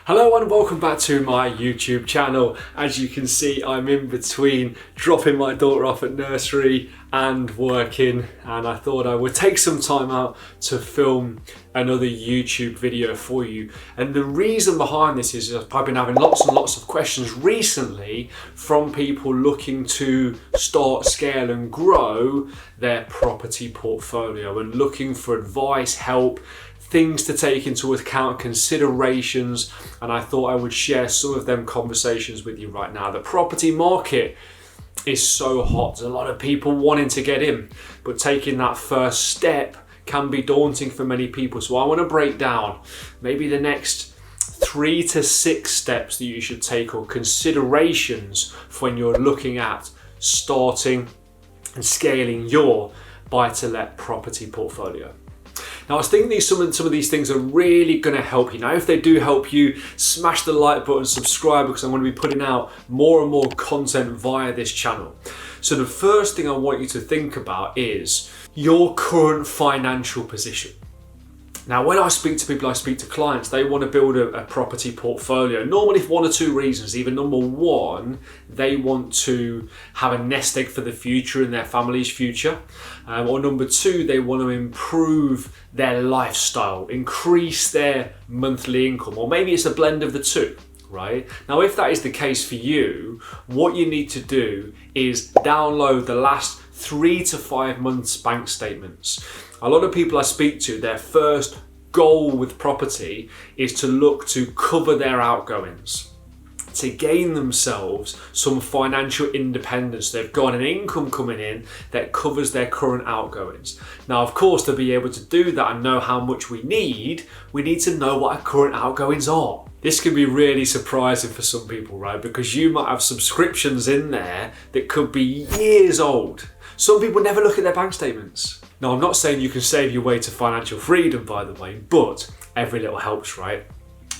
Hello and welcome back to my YouTube channel. As you can see, I'm in between dropping my daughter off at nursery and working, and I thought I would take some time out to film another YouTube video for you. And the reason behind this is I've been having lots and lots of questions recently from people looking to start, scale and grow their property portfolio and looking for advice, help, things to take into account, considerations, and I thought I would share some of them conversations with you right now. The property market is so hot. There's a lot of people wanting to get in, but taking that first step can be daunting for many people. So I want to break down maybe the next 3 to 6 steps that you should take or considerations when you're looking at starting and scaling your buy-to-let property portfolio. Now I was thinking some of these things are really going to help you. Now if they do help you, smash the like button, subscribe, because I'm going to be putting out more and more content via this channel. So the first thing I want you to think about is your current financial position. Now when I speak to people, I speak to clients, they want to build a property portfolio, normally for 1 or 2 reasons. Either number one, they want to have a nest egg for the future and their family's future, or number two, they want to improve their lifestyle, increase their monthly income, or maybe it's a blend of the two. Right? Now, if that is the case for you, what you need to do is download the last 3 to 5 months bank statements. A lot of people I speak to, their first goal with property is to look to cover their outgoings, to gain themselves some financial independence. They've got an income coming in that covers their current outgoings. Now, of course, to be able to do that and know how much we need to know what our current outgoings are. This can be really surprising for some people, right? Because you might have subscriptions in there that could be years old. Some people never look at their bank statements. Now, I'm not saying you can save your way to financial freedom, by the way, but every little helps, right?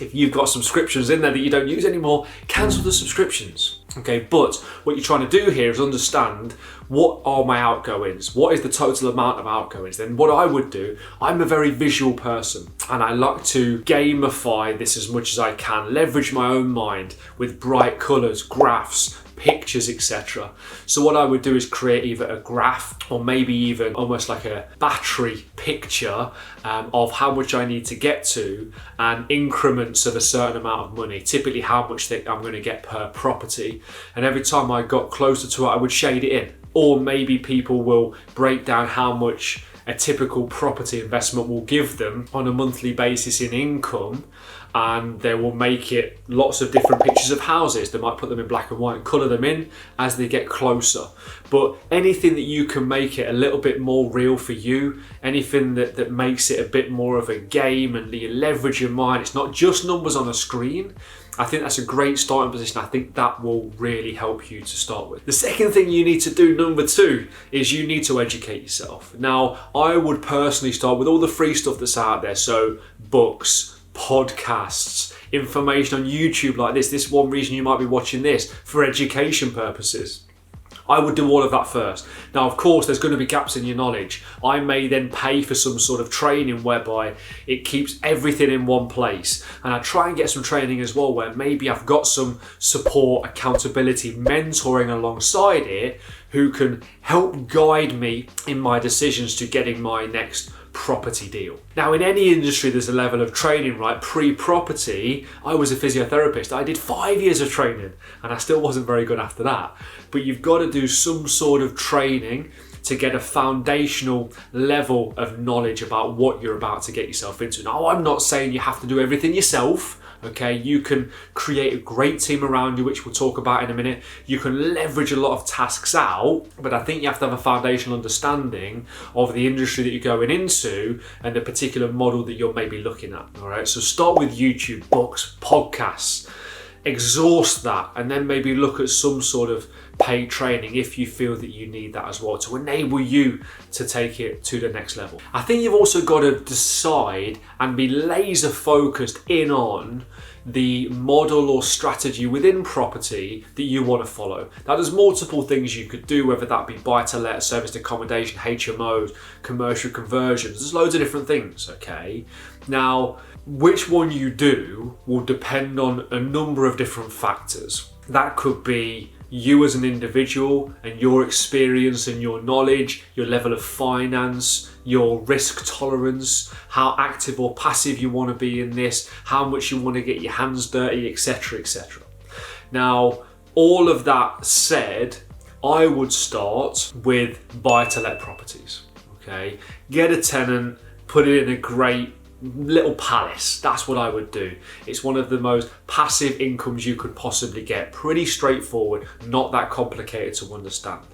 If you've got subscriptions in there that you don't use anymore, cancel the subscriptions. Okay, but what you're trying to do here is understand, what are my outgoings? What is the total amount of outgoings? Then what I would do, I'm a very visual person and I like to gamify this as much as I can, leverage my own mind with bright colors, graphs, pictures, etc. So what I would do is create either a graph or maybe even almost like a battery picture of how much I need to get to and increments of a certain amount of money, typically how much I'm going to get per property. And every time I got closer to it, I would shade it in. Or maybe people will break down how much a typical property investment will give them on a monthly basis in income, and they will make it lots of different pictures of houses. They might put them in black and white and colour them in as they get closer. But anything that you can make it a little bit more real for you, anything that makes it a bit more of a game and you leverage your mind, it's not just numbers on a screen, I think that's a great starting position. I think that will really help you to start with. The second thing you need to do, number 2, is you need to educate yourself. Now, I would personally start with all the free stuff that's out there. So books, podcasts, information on YouTube like this. This is one reason you might be watching this, for education purposes. I would do all of that first. Now, of course, there's going to be gaps in your knowledge. I may then pay for some sort of training whereby it keeps everything in one place. And I try and get some training as well where maybe I've got some support, accountability, mentoring alongside it who can help guide me in my decisions to getting my next property deal. Now, in any industry, there's a level of training, right? Pre-property, I was a physiotherapist. I did 5 years of training and I still wasn't very good after that. But you've got to do some sort of training to get a foundational level of knowledge about what you're about to get yourself into. Now, I'm not saying you have to do everything yourself. Okay, you can create a great team around you, which we'll talk about in a minute. You can leverage a lot of tasks out, but I think you have to have a foundational understanding of the industry that you're going into and the particular model that you're maybe looking at. All right, so start with YouTube, books, podcasts, exhaust that, and then maybe look at some sort of paid training if you feel that you need that as well to enable you to take it to the next level. I think you've also got to decide and be laser focused in on the model or strategy within property that you want to follow. Now, there's multiple things you could do, whether that be buy-to-let, serviced accommodation, HMOs, commercial conversions. There's loads of different things, okay? Now, which one you do will depend on a number of different factors. That could be you as an individual and your experience and your knowledge, your level of finance, your risk tolerance, how active or passive you want to be in this, how much you want to get your hands dirty, etc, etc. Now, all of that said, I would start with buy-to-let properties, okay? Get a tenant, put it in a great little palace. That's what I would do. It's one of the most passive incomes you could possibly get. Pretty straightforward, not that complicated to understand.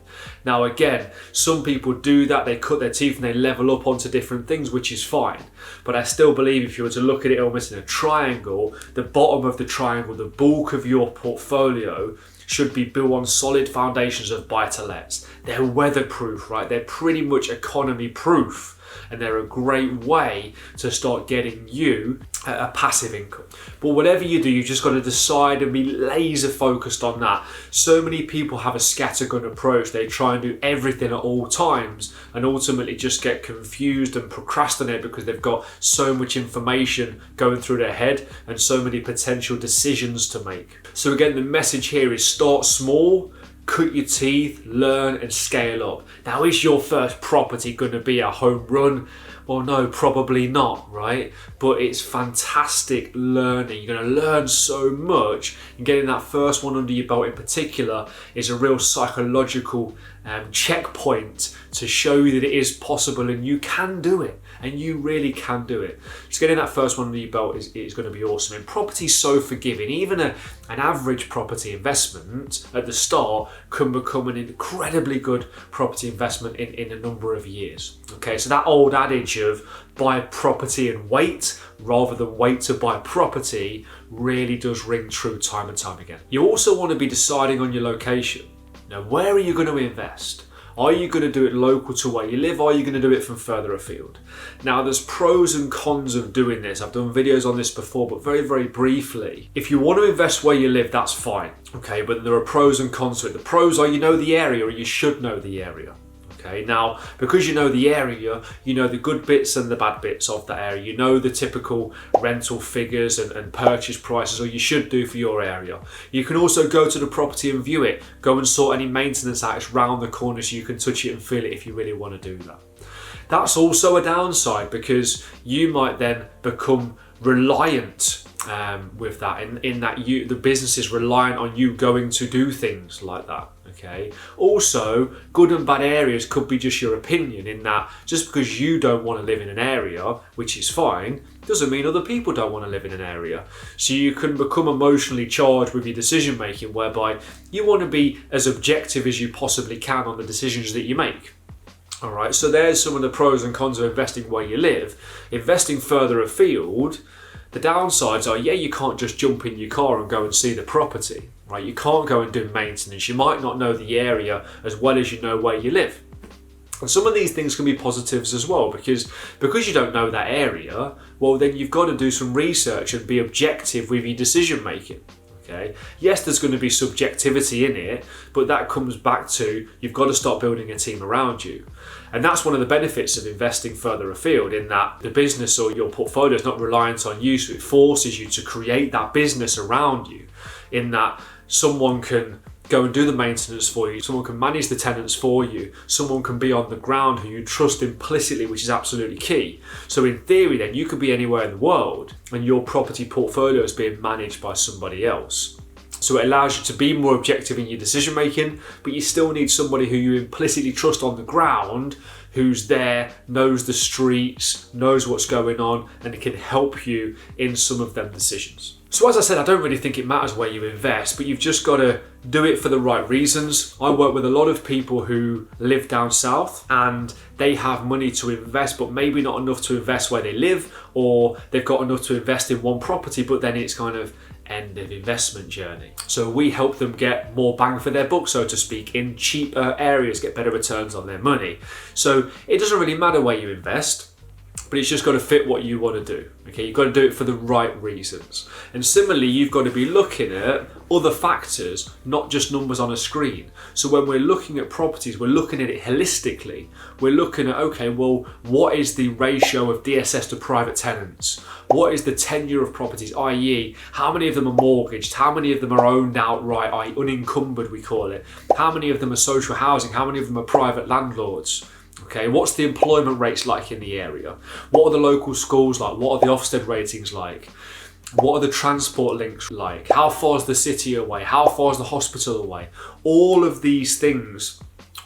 Now again, some people do that, they cut their teeth and they level up onto different things, which is fine. But I still believe if you were to look at it almost in a triangle, the bottom of the triangle, the bulk of your portfolio should be built on solid foundations of buy-to-lets. They're weatherproof, right? They're pretty much economy proof. And they're a great way to start getting you a passive income. But whatever you do, you've just got to decide and be laser focused on that. So many people have a scattergun approach. They try and do everything at all times and ultimately just get confused and procrastinate because they've got so much information going through their head and so many potential decisions to make. So again, the message here is start small, cut your teeth, learn and scale up. Now, is your first property going to be a home run? Well, no, probably not, right? But it's fantastic learning. You're going to learn so much, and getting that first one under your belt in particular is a real psychological checkpoint to show you that it is possible and you can do it, and you really can do it. Just getting that first one under your belt is going to be awesome. And property's so forgiving. Even an average property investment at the start can become an incredibly good property investment in a number of years. Okay, so that old adage of buy property and wait rather than wait to buy property really does ring true time and time again. You also want to be deciding on your location. Now, where are you going to invest? Are you going to do it local to where you live? Or are you going to do it from further afield? Now, there's pros and cons of doing this. I've done videos on this before, but very, very briefly. If you want to invest where you live, that's fine. Okay, but there are pros and cons to it. The pros are you know the area, or you should know the area. Okay, now, because you know the area, you know the good bits and the bad bits of that area. You know the typical rental figures and purchase prices, or you should do for your area. You can also go to the property and view it. Go and sort any maintenance out. It's round the corner so you can touch it and feel it if you really want to do that. That's also a downside because you might then become reliant with that, in that the business is reliant on you going to do things like that. Okay. Also, good and bad areas could be just your opinion, in that just because you don't want to live in an area, which is fine, doesn't mean other people don't want to live in an area. So you can become emotionally charged with your decision making, whereby you want to be as objective as you possibly can on the decisions that you make. All right. So there's some of the pros and cons of investing where you live. Investing further afield, the downsides are, yeah, you can't just jump in your car and go and see the property, right? You can't go and do maintenance. You might not know the area as well as you know where you live. And some of these things can be positives as well, because you don't know that area, well, then you've got to do some research and be objective with your decision making. Okay. Yes, there's going to be subjectivity in it, but that comes back to you've got to start building a team around you. And that's one of the benefits of investing further afield, in that the business or your portfolio is not reliant on you, so it forces you to create that business around you, in that someone can go and do the maintenance for you, someone can manage the tenants for you, someone can be on the ground who you trust implicitly, which is absolutely key. So in theory then, you could be anywhere in the world and your property portfolio is being managed by somebody else. So it allows you to be more objective in your decision making, but you still need somebody who you implicitly trust on the ground, who's there, knows the streets, knows what's going on, and can help you in some of them decisions. So as I said, I don't really think it matters where you invest, but you've just got to do it for the right reasons. I work with a lot of people who live down south and they have money to invest, but maybe not enough to invest where they live, or they've got enough to invest in one property, but then it's kind of end of investment journey. So we help them get more bang for their buck, so to speak, in cheaper areas, get better returns on their money. So it doesn't really matter where you invest, but it's just got to fit what you want to do. Okay, you've got to do it for the right reasons. And similarly, you've got to be looking at other factors, not just numbers on a screen. So when we're looking at properties, we're looking at it holistically. We're looking at, okay, well, what is the ratio of DSS to private tenants? What is the tenure of properties, i.e. how many of them are mortgaged? How many of them are owned outright, i.e. unencumbered, we call it? How many of them are social housing? How many of them are private landlords? Okay, what's the employment rates like in the area? What are the local schools like? What are the Ofsted ratings like? What are the transport links like? How far is the city away? How far is the hospital away? All of these things,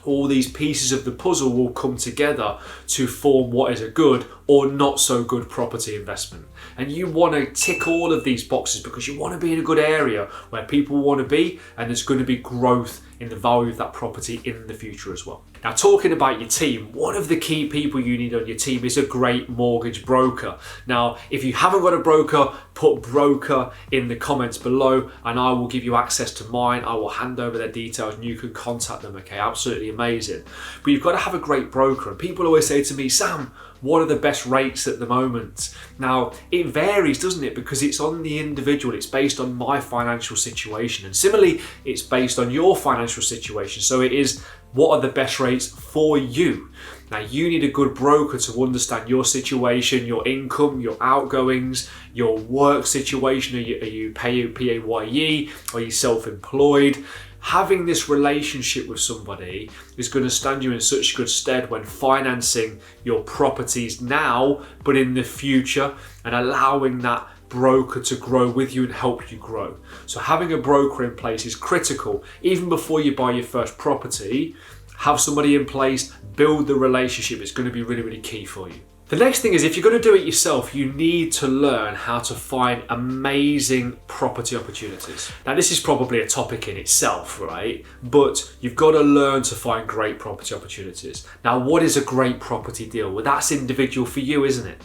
all these pieces of the puzzle will come together to form what is a good or not so good property investment. And you want to tick all of these boxes because you want to be in a good area where people want to be, and there's going to be growth in the value of that property in the future as well. Now, talking about your team, one of the key people you need on your team is a great mortgage broker. Now, if you haven't got a broker, put broker in the comments below and I will give you access to mine. I will hand over their details and you can contact them, okay? Absolutely amazing. But you've got to have a great broker. And people always say to me, Sam, what are the best rates at the moment? Now, it varies, doesn't it? Because it's on the individual. It's based on my financial situation. And similarly, it's based on your financial situation. So it is, what are the best rates for you? Now, you need a good broker to understand your situation, your income, your outgoings, your work situation. Are you PAYE? Are you self-employed? Having this relationship with somebody is going to stand you in such good stead when financing your properties now, but in the future, and allowing that broker to grow with you and help you grow. So having a broker in place is critical. Even before you buy your first property, have somebody in place, build the relationship. It's going to be really, really key for you. The next thing is, if you're going to do it yourself, you need to learn how to find amazing property opportunities. Now, this is probably a topic in itself, right? But you've got to learn to find great property opportunities. Now, what is a great property deal? Well, that's individual for you, isn't it?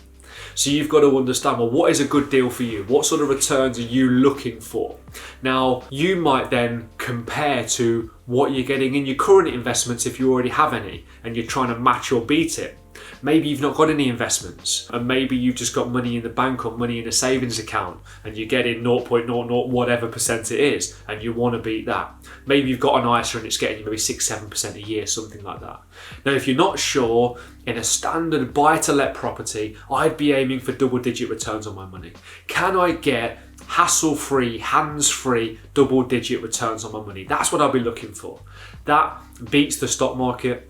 So you've got to understand, well, what is a good deal for you? What sort of returns are you looking for? Now, you might then compare to what you're getting in your current investments if you already have any, and you're trying to match or beat it. Maybe you've not got any investments, and maybe you've just got money in the bank or money in a savings account, and you're getting 0.00 whatever percent it is, and you want to beat that. Maybe you've got an ISA and it's getting you maybe 6-7% a year, something like that. Now, if you're not sure, in a standard buy-to-let property, I'd be aiming for double-digit returns on my money. Can I get hassle-free, hands-free, double-digit returns on my money? That's what I'll be looking for. That beats the stock market,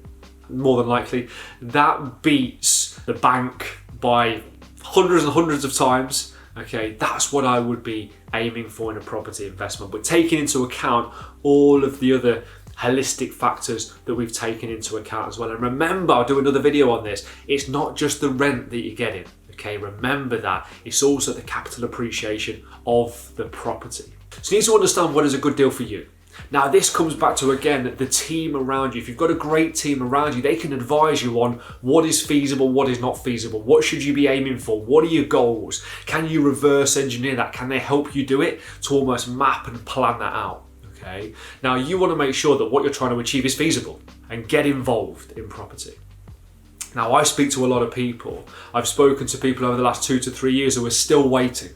more than likely. That beats the bank by hundreds and hundreds of times. Okay, that's what I would be aiming for in a property investment, but taking into account all of the other holistic factors that we've taken into account as well. And remember, I'll do another video on this, it's not just the rent that you're getting. Okay, remember that. It's also the capital appreciation of the property. So you need to understand what is a good deal for you. Now, this comes back to, again, the team around you. If you've got a great team around you, they can advise you on what is feasible, what is not feasible, what should you be aiming for, what are your goals, can you reverse engineer that, can they help you do it to almost map and plan that out, okay? Now, you want to make sure that what you're trying to achieve is feasible, and get involved in property. Now, I speak to a lot of people. I've spoken to people over the last 2 to 3 years who are still waiting.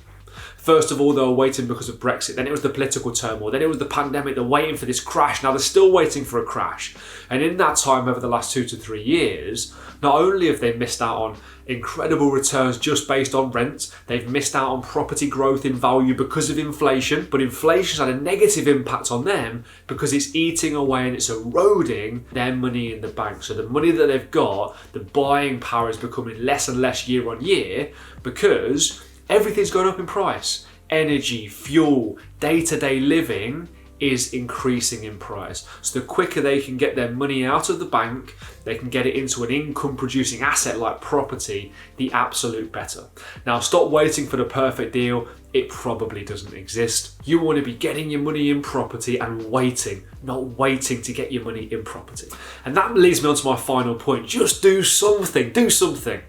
First of all, they were waiting because of Brexit. Then it was the political turmoil. Then it was the pandemic. They're waiting for this crash. Now they're still waiting for a crash. And in that time, over the last 2 to 3 years, not only have they missed out on incredible returns just based on rent, they've missed out on property growth in value because of inflation, but inflation's had a negative impact on them because it's eating away and it's eroding their money in the bank. So the money that they've got, the buying power is becoming less and less year on year because everything's going up in price. Energy, fuel, day-to-day living is increasing in price. So the quicker they can get their money out of the bank, they can get it into an income-producing asset like property, the absolute better. Now, stop waiting for the perfect deal. It probably doesn't exist. You want to be getting your money in property and waiting, not waiting to get your money in property. And that leads me on to my final point. Just do something. Do something.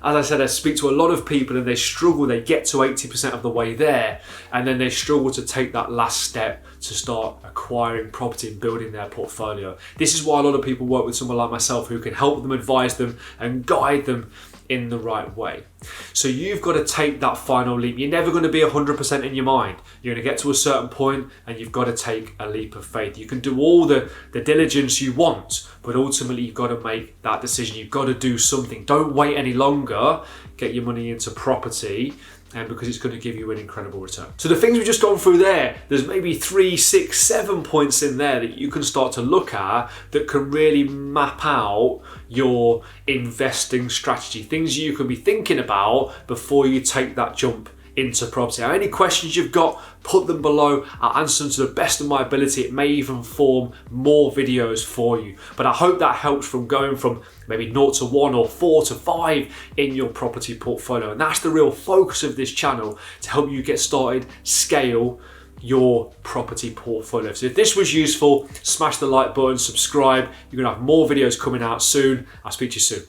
As I said, I speak to a lot of people and they struggle, they get to 80% of the way there and then they struggle to take that last step to start acquiring property and building their portfolio. This is why a lot of people work with someone like myself who can help them, advise them and guide them in the right way. So you've got to take that final leap. You're never going to be 100% in your mind. You're going to get to a certain point and you've got to take a leap of faith. You can do all the diligence you want, but ultimately you've got to make that decision. You've got to do something. Don't wait any longer. Get your money into property, and because it's going to give you an incredible return. So the things we've just gone through there's maybe 3, 6, 7 points in there that you can start to look at that can really map out your investing strategy. Things you can be thinking about before you take that jump into property. Now, any questions you've got, put them below. I'll answer them to the best of my ability. It may even form more videos for you. But I hope that helps from going from maybe 0 to 1 or 4 to 5 in your property portfolio. And that's the real focus of this channel, to help you get started, scale your property portfolio. So if this was useful, smash the like button, subscribe. You're gonna have more videos coming out soon. I'll speak to you soon.